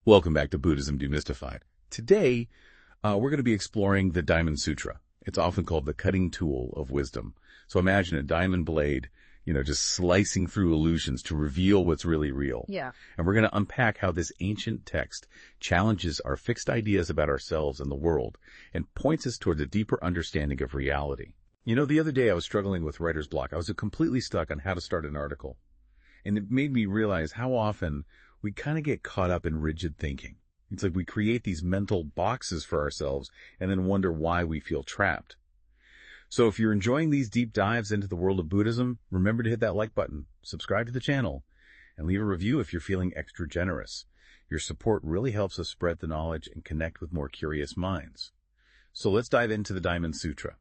Welcome back to Buddhism Demystified. Today, we're going to be exploring the Diamond Sutra. It's often called the cutting tool of wisdom. So imagine a diamond blade, just slicing through illusions to reveal what's really real. Yeah. And we're going to unpack how this ancient text challenges our fixed ideas about ourselves and the world and points us towards a deeper understanding of reality. The other day I was struggling with writer's block. I was completely stuck on how to start an article. And it made me realize how often we kind of get caught up in rigid thinking. It's like we create these mental boxes for ourselves and then wonder why we feel trapped. So if you're enjoying these deep dives into the world of Buddhism, remember to hit that like button, subscribe to the channel, and leave a review if you're feeling extra generous. Your support really helps us spread the knowledge and connect with more curious minds. So let's dive into the Diamond Sutra.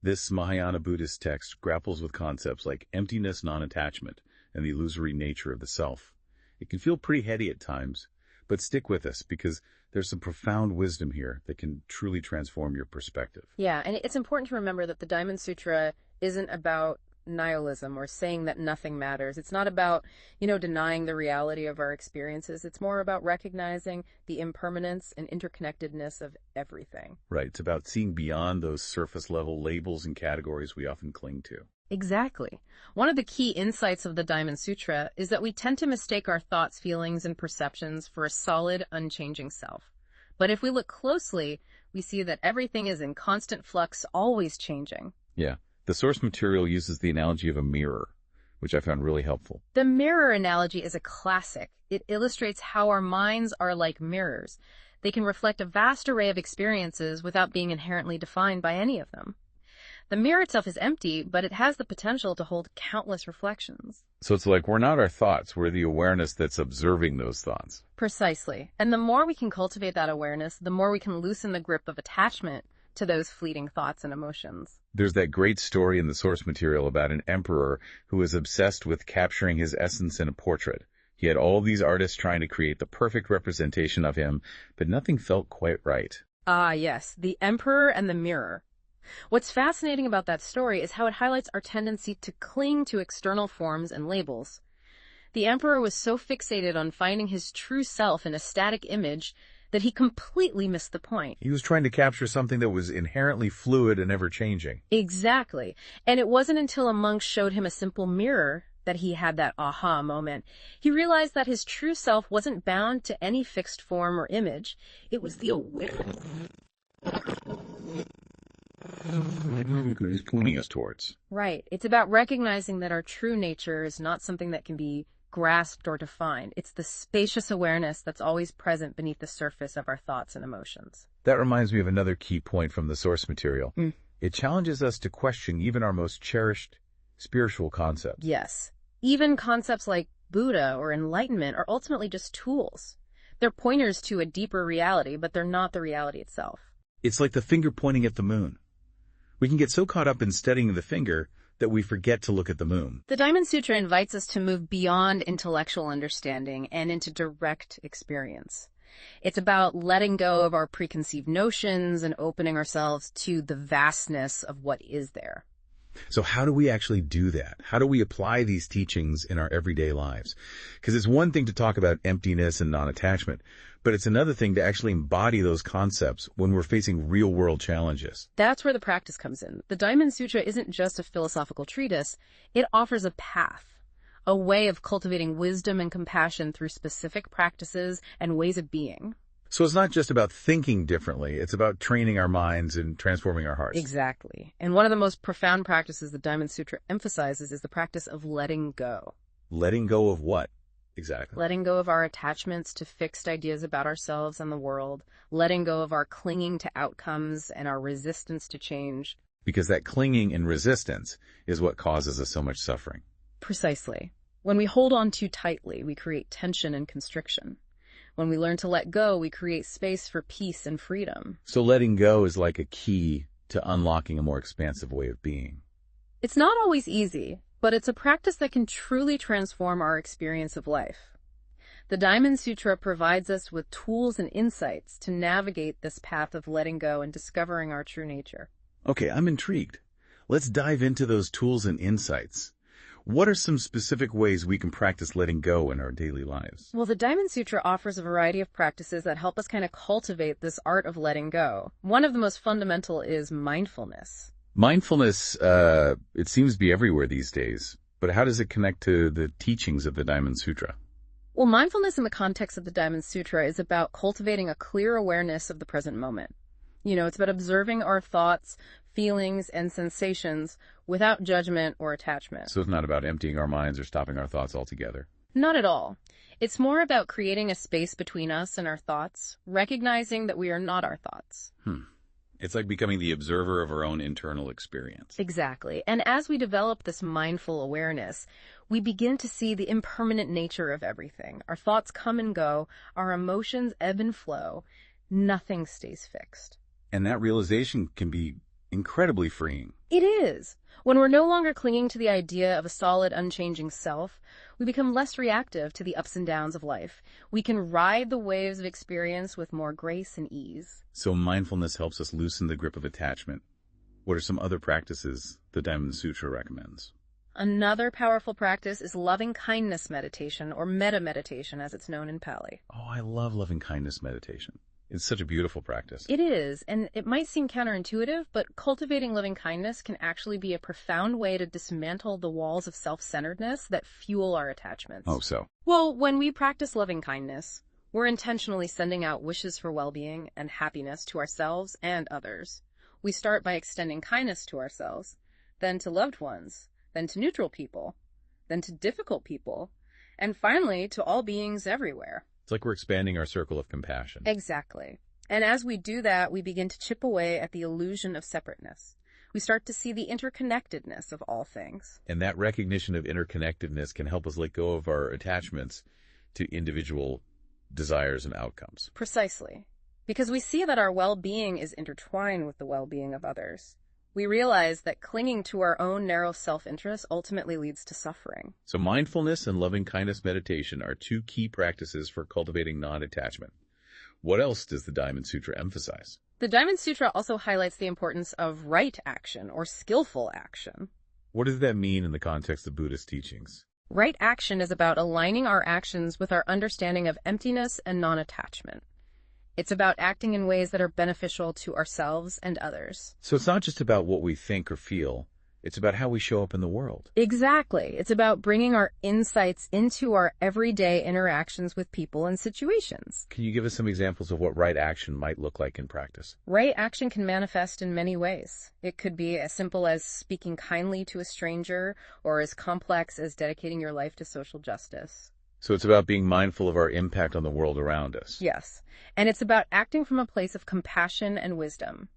This Mahayana Buddhist text grapples with concepts like emptiness, non-attachment, and the illusory nature of the self. It can feel pretty heady at times, but stick with us because there's some profound wisdom here that can truly transform your perspective. Yeah, and it's important to remember that the Diamond Sutra isn't about nihilism or saying that nothing matters. It's not about, denying the reality of our experiences. It's more about recognizing the impermanence and interconnectedness of everything. Right. It's about seeing beyond those surface level labels and categories we often cling to. Exactly. One of the key insights of the Diamond Sutra is that we tend to mistake our thoughts, feelings, and perceptions for a solid, unchanging self. But if we look closely, we see that everything is in constant flux, always changing. Yeah. The source material uses the analogy of a mirror, which I found really helpful. The mirror analogy is a classic. It illustrates how our minds are like mirrors. They can reflect a vast array of experiences without being inherently defined by any of them. The mirror itself is empty, but it has the potential to hold countless reflections. So it's like we're not our thoughts, we're the awareness that's observing those thoughts. Precisely. And the more we can cultivate that awareness, the more we can loosen the grip of attachment to those fleeting thoughts and emotions. There's that great story in the source material about an emperor who was obsessed with capturing his essence in a portrait. He had all these artists trying to create the perfect representation of him, but nothing felt quite right. Ah, yes, the emperor and the mirror. What's fascinating about that story is how it highlights our tendency to cling to external forms and labels. The emperor was so fixated on finding his true self in a static image that he completely missed the point. He was trying to capture something that was inherently fluid and ever-changing. Exactly. And it wasn't until a monk showed him a simple mirror that he had that aha moment. He realized that his true self wasn't bound to any fixed form or image. It was the awareness He's pointing us towards. Right. It's about recognizing that our true nature is not something that can be grasped or defined. It's the spacious awareness that's always present beneath the surface of our thoughts and emotions. That reminds me of another key point from the source material. It challenges us to question even our most cherished spiritual concepts. Yes. Even concepts like Buddha or enlightenment are ultimately just tools. They're pointers to a deeper reality, but they're not the reality itself. It's like the finger pointing at the moon. We can get so caught up in studying the finger that we forget to look at the moon. The Diamond Sutra invites us to move beyond intellectual understanding and into direct experience. It's about letting go of our preconceived notions and opening ourselves to the vastness of what is there. So how do we actually do that? How do we apply these teachings in our everyday lives? Because it's one thing to talk about emptiness and non-attachment, but it's another thing to actually embody those concepts when we're facing real-world challenges. That's where the practice comes in. The Diamond Sutra isn't just a philosophical treatise. It offers a path, a way of cultivating wisdom and compassion through specific practices and ways of being. So it's not just about thinking differently. It's about training our minds and transforming our hearts. Exactly. And one of the most profound practices the Diamond Sutra emphasizes is the practice of letting go. Letting go of what? Exactly. Letting go of our attachments to fixed ideas about ourselves and the world. Letting go of our clinging to outcomes and our resistance to change. Because that clinging and resistance is what causes us so much suffering. Precisely. When we hold on too tightly, we create tension and constriction. When we learn to let go, we create space for peace and freedom. So letting go is like a key to unlocking a more expansive way of being. It's not always easy, but it's a practice that can truly transform our experience of life. The Diamond Sutra provides us with tools and insights to navigate this path of letting go and discovering our true nature. Okay, I'm intrigued. Let's dive into those tools and insights. What are some specific ways we can practice letting go in our daily lives? Well, the Diamond Sutra offers a variety of practices that help us kind of cultivate this art of letting go. One of the most fundamental is mindfulness. Mindfulness, it seems to be everywhere these days, but how does it connect to the teachings of the Diamond Sutra? Well, mindfulness in the context of the Diamond Sutra is about cultivating a clear awareness of the present moment. It's about observing our thoughts, feelings, and sensations without judgment or attachment. So it's not about emptying our minds or stopping our thoughts altogether. Not at all. It's more about creating a space between us and our thoughts, recognizing that we are not our thoughts. It's like becoming the observer of our own internal experience. Exactly. And as we develop this mindful awareness, we begin to see the impermanent nature of everything. Our thoughts come and go, our emotions ebb and flow. Nothing stays fixed. And that realization can be incredibly freeing. It is. When we're no longer clinging to the idea of a solid, unchanging self, we become less reactive to the ups and downs of life. We can ride the waves of experience with more grace and ease. So mindfulness helps us loosen the grip of attachment. What are some other practices the Diamond Sutra recommends? Another powerful practice is loving kindness meditation, or metta meditation as it's known in Pali. Oh, I love loving kindness meditation. It's such a beautiful practice. It is, and it might seem counterintuitive, but cultivating loving kindness can actually be a profound way to dismantle the walls of self-centeredness that fuel our attachments. Oh, so? Well, when we practice loving kindness, we're intentionally sending out wishes for well-being and happiness to ourselves and others. We start by extending kindness to ourselves, then to loved ones, then to neutral people, then to difficult people, and finally to all beings everywhere. It's like we're expanding our circle of compassion. Exactly. And as we do that, we begin to chip away at the illusion of separateness. We start to see the interconnectedness of all things. And that recognition of interconnectedness can help us let go of our attachments to individual desires and outcomes. Precisely. Because we see that our well-being is intertwined with the well-being of others. We realize that clinging to our own narrow self-interest ultimately leads to suffering. So mindfulness and loving kindness meditation are two key practices for cultivating non-attachment. What else does the Diamond Sutra emphasize? The Diamond Sutra also highlights the importance of right action or skillful action. What does that mean in the context of Buddhist teachings? Right action is about aligning our actions with our understanding of emptiness and non-attachment. It's about acting in ways that are beneficial to ourselves and others. So it's not just about what we think or feel. It's about how we show up in the world. Exactly. It's about bringing our insights into our everyday interactions with people and situations. Can you give us some examples of what right action might look like in practice? Right action can manifest in many ways. It could be as simple as speaking kindly to a stranger, or as complex as dedicating your life to social justice. So it's about being mindful of our impact on the world around us. Yes. And it's about acting from a place of compassion and wisdom,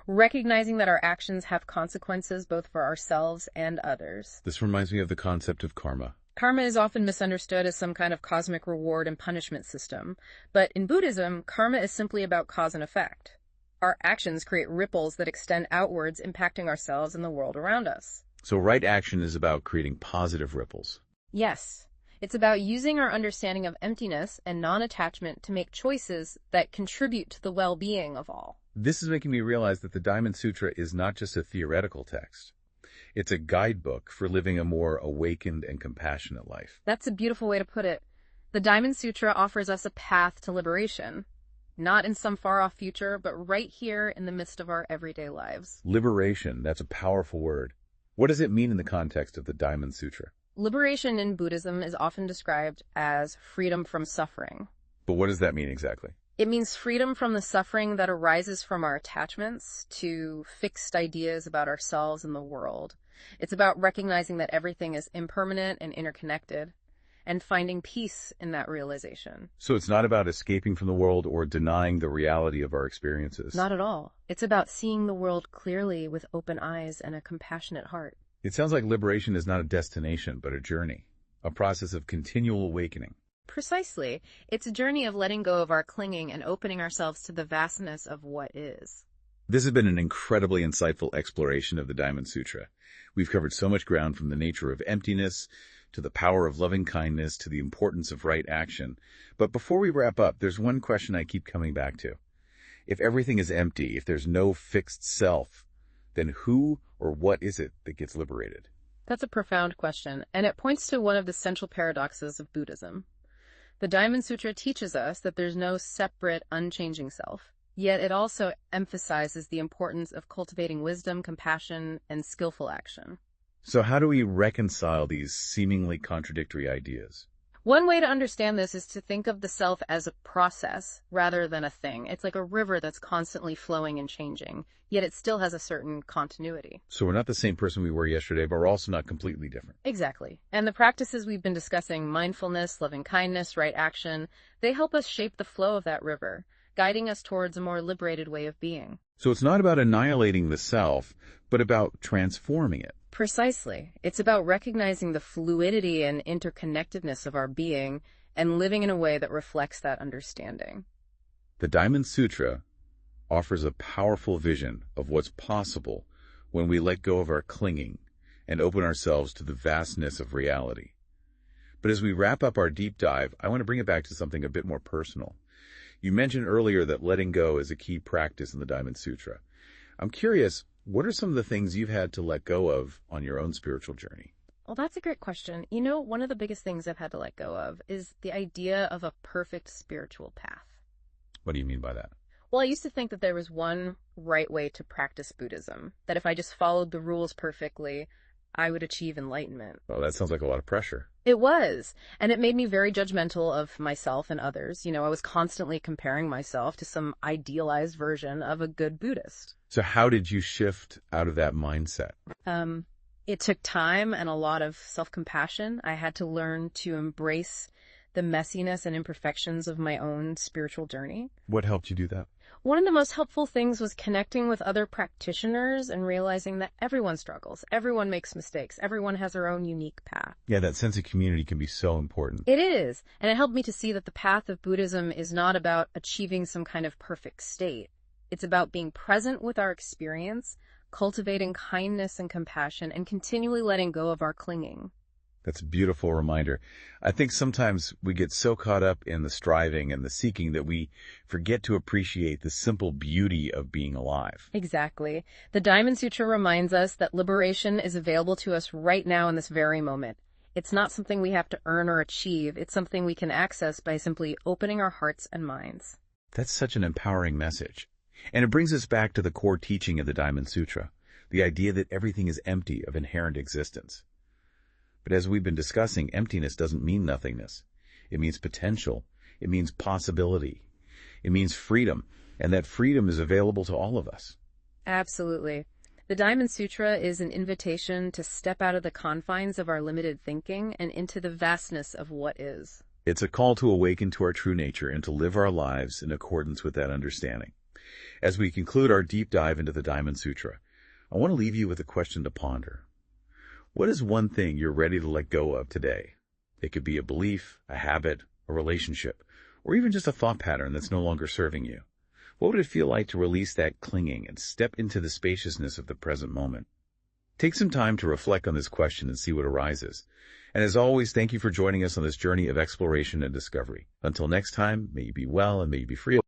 recognizing that our actions have consequences both for ourselves and others. This reminds me of the concept of karma. Karma is often misunderstood as some kind of cosmic reward and punishment system, but in Buddhism, karma is simply about cause and effect. Our actions create ripples that extend outwards, impacting ourselves and the world around us. So right action is about creating positive ripples. Yes. It's about using our understanding of emptiness and non-attachment to make choices that contribute to the well-being of all. This is making me realize that the Diamond Sutra is not just a theoretical text. It's a guidebook for living a more awakened and compassionate life. That's a beautiful way to put it. The Diamond Sutra offers us a path to liberation, not in some far-off future, but right here in the midst of our everyday lives. Liberation, that's a powerful word. What does it mean in the context of the Diamond Sutra? Liberation in Buddhism is often described as freedom from suffering. But what does that mean exactly? It means freedom from the suffering that arises from our attachments to fixed ideas about ourselves and the world. It's about recognizing that everything is impermanent and interconnected, and finding peace in that realization. So it's not about escaping from the world or denying the reality of our experiences. Not at all. It's about seeing the world clearly with open eyes and a compassionate heart. It sounds like liberation is not a destination, but a journey, a process of continual awakening. Precisely. It's a journey of letting go of our clinging and opening ourselves to the vastness of what is. This has been an incredibly insightful exploration of the Diamond Sutra. We've covered so much ground, from the nature of emptiness to the power of loving kindness to the importance of right action. But before we wrap up, there's one question I keep coming back to. If everything is empty, if there's no fixed self, then who or what is it that gets liberated? That's a profound question, and it points to one of the central paradoxes of Buddhism. The Diamond Sutra teaches us that there's no separate, unchanging self, yet it also emphasizes the importance of cultivating wisdom, compassion, and skillful action. So how do we reconcile these seemingly contradictory ideas? One way to understand this is to think of the self as a process rather than a thing. It's like a river that's constantly flowing and changing, yet it still has a certain continuity. So we're not the same person we were yesterday, but we're also not completely different. Exactly. And the practices we've been discussing, mindfulness, loving kindness, right action, they help us shape the flow of that river, guiding us towards a more liberated way of being. So it's not about annihilating the self, but about transforming it. Precisely. It's about recognizing the fluidity and interconnectedness of our being and living in a way that reflects that understanding. The Diamond Sutra offers a powerful vision of what's possible when we let go of our clinging and open ourselves to the vastness of reality. But as we wrap up our deep dive, I want to bring it back to something a bit more personal. You mentioned earlier that letting go is a key practice in the Diamond Sutra. I'm curious, what are some of the things you've had to let go of on your own spiritual journey? Well, that's a great question. You know, one of the biggest things I've had to let go of is the idea of a perfect spiritual path. What do you mean by that? Well, I used to think that there was one right way to practice Buddhism, that if I just followed the rules perfectly, I would achieve enlightenment. Well, that sounds like a lot of pressure. It was, and it made me very judgmental of myself and others. You know, I was constantly comparing myself to some idealized version of a good Buddhist. So how did you shift out of that mindset? It took time and a lot of self-compassion. I had to learn to embrace the messiness and imperfections of my own spiritual journey. What helped you do that? One of the most helpful things was connecting with other practitioners and realizing that everyone struggles, everyone makes mistakes, everyone has their own unique path. Yeah, that sense of community can be so important. It is, and it helped me to see that the path of Buddhism is not about achieving some kind of perfect state. It's about being present with our experience, cultivating kindness and compassion, and continually letting go of our clinging. That's a beautiful reminder. I think sometimes we get so caught up in the striving and the seeking that we forget to appreciate the simple beauty of being alive. Exactly. The Diamond Sutra reminds us that liberation is available to us right now in this very moment. It's not something we have to earn or achieve. It's something we can access by simply opening our hearts and minds. That's such an empowering message. And it brings us back to the core teaching of the Diamond Sutra, the idea that everything is empty of inherent existence. But as we've been discussing, emptiness doesn't mean nothingness. It means potential. It means possibility. It means freedom, and that freedom is available to all of us. Absolutely. The Diamond Sutra is an invitation to step out of the confines of our limited thinking and into the vastness of what is. It's a call to awaken to our true nature and to live our lives in accordance with that understanding. As we conclude our deep dive into the Diamond Sutra, I want to leave you with a question to ponder. What is one thing you're ready to let go of today? It could be a belief, a habit, a relationship, or even just a thought pattern that's no longer serving you. What would it feel like to release that clinging and step into the spaciousness of the present moment? Take some time to reflect on this question and see what arises. And as always, thank you for joining us on this journey of exploration and discovery. Until next time, may you be well and may you be free.